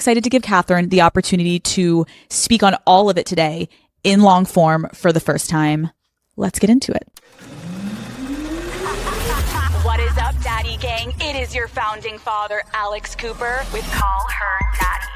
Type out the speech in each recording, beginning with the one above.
excited to give Catherine the opportunity to speak on all of it today in long form for the first time. Let's get into it. What is up, Daddy Gang? It is your founding father, Alex Cooper, with Call Her Daddy.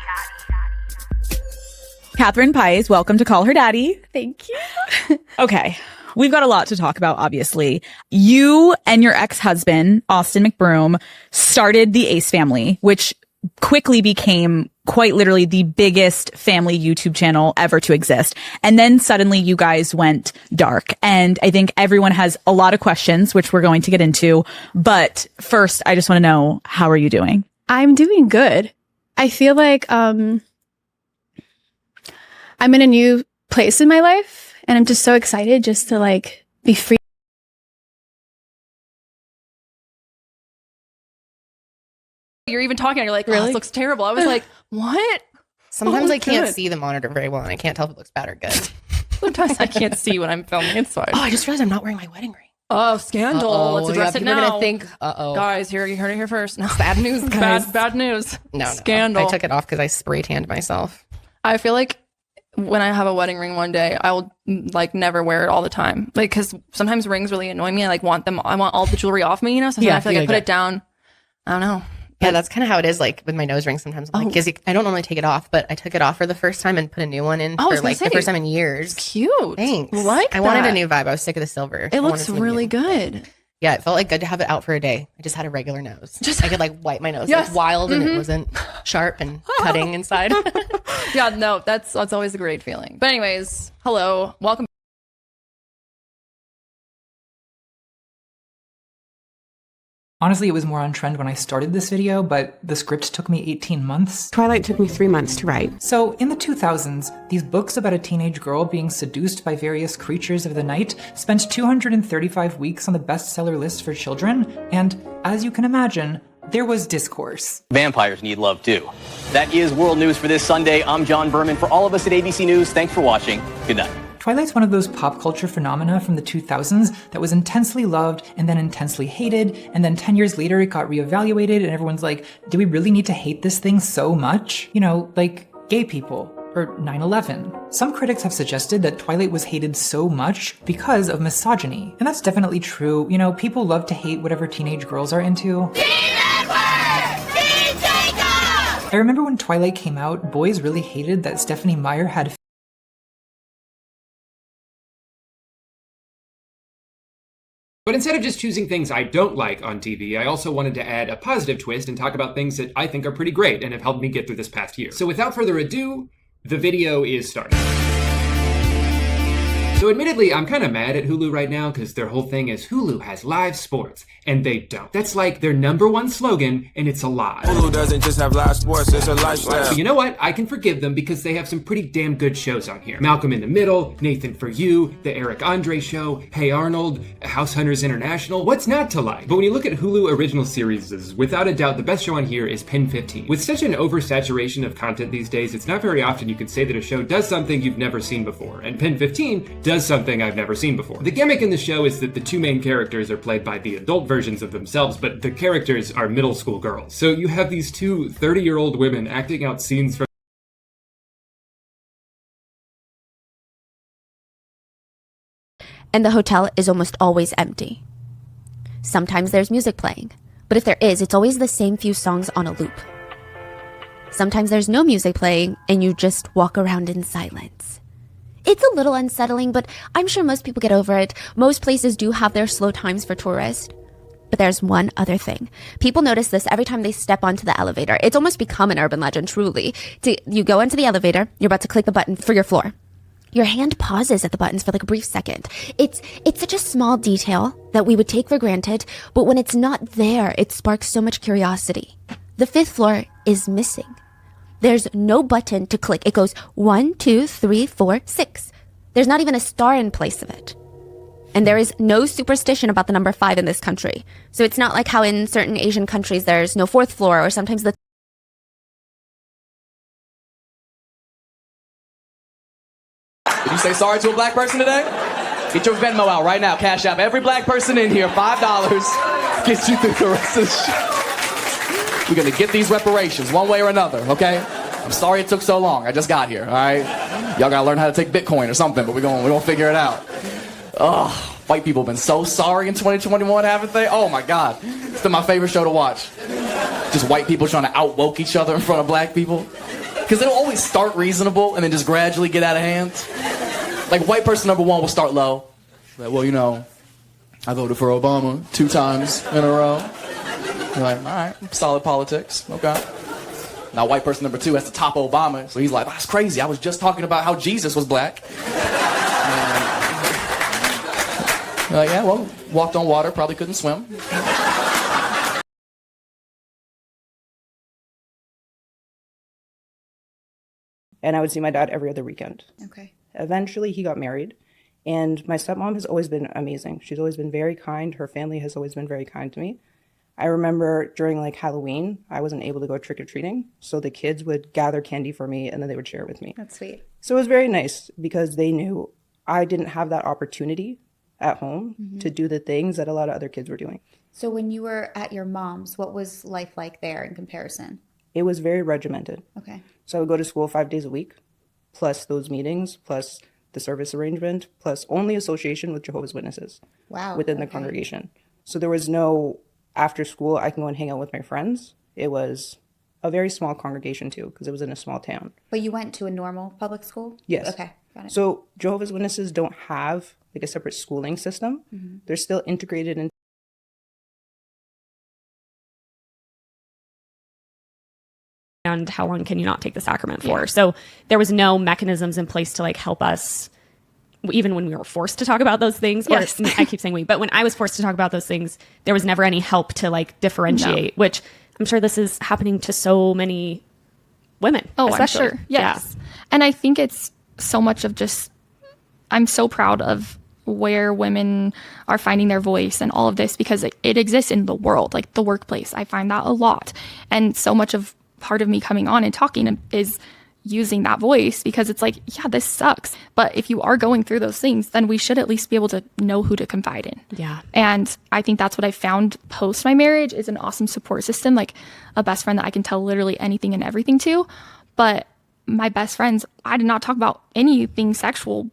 Catherine Pies, welcome to Call Her Daddy. Thank you. Okay. We've got a lot to talk about, obviously. You and your ex-husband, Austin McBroom, started the Ace family, which quickly became quite literally the biggest family YouTube channel ever to exist. And then suddenly you guys went dark. And I think everyone has a lot of questions, which we're going to get into. But first, I just want to know, how are you doing? I'm doing good. I feel like I'm in a new place in my life. And I'm just so excited just to like be free. You're even talking and you're like, really? Oh, this looks terrible. I was like, what? Sometimes I can't see the monitor very well and I can't tell if it looks bad or good. Sometimes I can't see when I'm filming. It's fine. Oh, I just realized I'm not wearing my wedding ring. Oh, scandal. Let's address it now. People are gonna think, Guys, you heard it here first. No. Bad news, guys. Bad news. No. Scandal. I took it off because I spray tanned myself. I feel like when I have a wedding ring one day, I will like never wear it all the time. Like, because sometimes rings really annoy me. I like want them. I want all the jewelry off me, you know? Sometimes I feel like I put it down. I don't know. Yeah, that's kind of how it is. Like with my nose ring, sometimes I'm like, because I don't normally take it off, but I took it off for the first time and put a new one in for like the first time in years. Cute. Thanks. I wanted a new vibe. I was sick of the silver. It looks really good. Yeah, it felt like good to have it out for a day. I just had a regular nose. I could like wipe my nose. Yes. It was wild and it wasn't sharp and cutting inside. Yeah, no, that's always a great feeling. But anyways, hello, welcome. Honestly, it was more on trend when I started this video, but the script took me 18 months. Twilight took me 3 months to write. So, in the 2000s, these books about a teenage girl being seduced by various creatures of the night spent 235 weeks on the bestseller list for children, and, as you can imagine, there was discourse. Vampires need love too. That is World News for this Sunday. I'm John Berman. For all of us at ABC News, thanks for watching. Good night. Twilight's one of those pop culture phenomena from the 2000s that was intensely loved and then intensely hated, and then 10 years later it got reevaluated and everyone's like, do we really need to hate this thing so much? You know, like gay people or 9/11. Some critics have suggested that Twilight was hated so much because of misogyny. And that's definitely true. You know, people love to hate whatever teenage girls are into. I remember when Twilight came out, boys really hated that Stephenie Meyer had But instead of just choosing things I don't like on TV, I also wanted to add a positive twist and talk about things that I think are pretty great and have helped me get through this past year. So without further ado, the video is starting. So admittedly, I'm kind of mad at Hulu right now because their whole thing is Hulu has live sports, and they don't. That's like their #1 slogan, and it's a lie. Hulu doesn't just have live sports, it's a lifestyle. But you know what? I can forgive them because they have some pretty damn good shows on here. Malcolm in the Middle, Nathan For You, The Eric Andre Show, Hey Arnold, House Hunters International. What's not to like? But when you look at Hulu original series, without a doubt, the best show on here is Pen 15. With such an oversaturation of content these days, it's not very often you can say that a show does something you've never seen before, and Pen 15 does something I've never seen before. The gimmick in the show is that the two main characters are played by the adult versions of themselves, but the characters are middle school girls. So you have these two 30-year-old women acting out scenes from and the hotel is almost always empty. Sometimes there's music playing, but if there is, it's always the same few songs on a loop. Sometimes there's no music playing and you just walk around in silence. It's a little unsettling, but I'm sure most people get over it. Most places do have their slow times for tourists. But there's one other thing. People notice this every time they step onto the elevator. It's almost become an urban legend, truly. You go into the elevator, you're about to click the button for your floor. Your hand pauses at the buttons for like a brief second. It's such a small detail that we would take for granted, but when it's not there, it sparks so much curiosity. The 5th floor is missing. There's no button to click. It goes 1, 2, 3, 4, 6. There's not even a star in place of it. And there is no superstition about the number 5 in this country. So it's not like how in certain Asian countries there's no 4th floor, or sometimes the... Did you say sorry to a black person today? Get your Venmo out right now. Cash App every black person in here $5. Get you through the rest of the show. We're gonna get these reparations one way or another, okay? I'm sorry it took so long. I just got here, all right? Y'all gotta learn how to take Bitcoin or something, but we're gonna figure it out. Ugh, white people have been so sorry in 2021, haven't they? Oh my God. It's been my favorite show to watch. Just white people trying to out-woke each other in front of black people. Because it'll always start reasonable and then just gradually get out of hand. Like white person number one will start low. Like, well, you know, I voted for Obama 2 times in a row. You're like, all right, solid politics, okay. Now white person number 2 has to top Obama, so he's like, that's crazy, I was just talking about how Jesus was black. You're like, yeah, well, walked on water, probably couldn't swim. And I would see my dad every other weekend. Okay. Eventually, he got married. And my stepmom has always been amazing. She's always been very kind. Her family has always been very kind to me. I remember during like Halloween, I wasn't able to go trick-or-treating. So the kids would gather candy for me and then they would share it with me. That's sweet. So it was very nice because they knew I didn't have that opportunity at home to do the things that a lot of other kids were doing. So when you were at your mom's, what was life like there in comparison? It was very regimented. Okay. So I would go to school 5 days a week, plus those meetings, plus the service arrangement, plus only association with Jehovah's Witnesses. Wow. Within the congregation. So there was no after school, I can go and hang out with my friends. It was a very small congregation too, because it was in a small town. But you went to a normal public school? Yes. Okay, got it. So Jehovah's Witnesses don't have like a separate schooling system. They're still integrated in. And how long can you not take the sacrament for? So there was no mechanisms in place to like help us, even when we were forced to talk about those things. Yes. Or I keep saying we, but when I was forced to talk about those things, there was never any help to like differentiate, which I'm sure this is happening to so many women. Oh, especially. I'm sure. Yes. Yeah. And I think it's so much of just, I'm so proud of where women are finding their voice and all of this, because it exists in the world, like the workplace. I find that a lot. And so much of part of me coming on and talking is using that voice, because it's like, yeah, this sucks. But if you are going through those things, then we should at least be able to know who to confide in. Yeah. And I think that's what I found post my marriage is an awesome support system, like a best friend that I can tell literally anything and everything to. But my best friends, I did not talk about anything sexual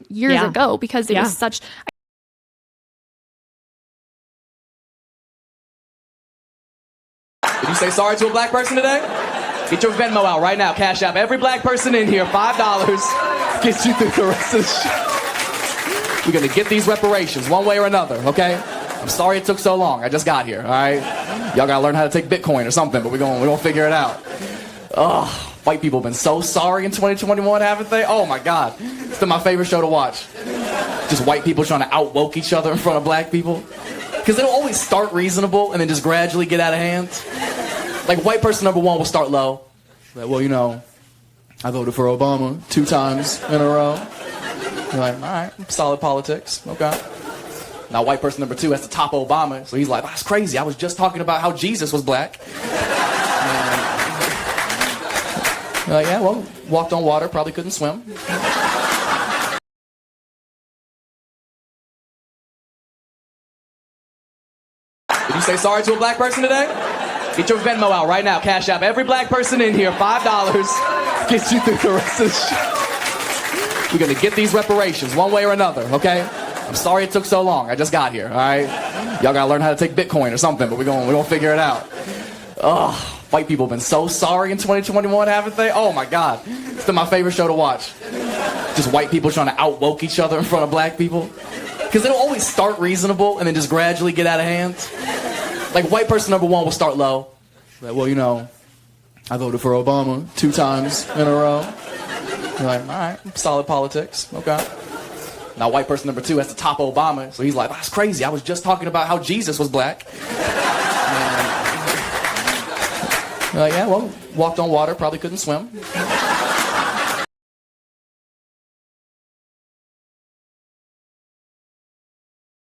years ago because it was such... Did you say sorry to a black person today? Get your Venmo out right now. Cash App every black person in here. $5 gets you through the rest of the show. We're going to get these reparations one way or another, okay? I'm sorry it took so long. I just got here, all right? Y'all got to learn how to take Bitcoin or something, but we're gonna figure it out. Ugh, white people have been so sorry in 2021, haven't they? Oh, my God. It's been my favorite show to watch. Just white people trying to out-woke each other in front of black people. Because it'll always start reasonable and then just gradually get out of hand. Like white person number 1 will start low. Like, well, you know, I voted for Obama 2 times in a row. You're like, all right, solid politics, okay. Now white person number 2 has to top Obama, so he's like, that's crazy, I was just talking about how Jesus was black. You're like, yeah, well, walked on water, probably couldn't swim. Did you say sorry to a black person today? Get your Venmo out right now. Cash App every black person in here. $5 gets you through the rest of the show. We're going to get these reparations one way or another, okay? I'm sorry it took so long. I just got here, all right? Y'all got to learn how to take Bitcoin or something, but we're gonna figure it out. Ugh, white people have been so sorry in 2021, haven't they? Oh, my God. It's been my favorite show to watch. Just white people trying to out-woke each other in front of black people. Because it'll always start reasonable and then just gradually get out of hand. Like white person number 1 will start low. Like, well, you know, I voted for Obama 2 times in a row. You're like, all right, solid politics, okay. Now white person number 2 has to top Obama, so he's like, that's crazy, I was just talking about how Jesus was black. You're like, yeah, well, walked on water, probably couldn't swim.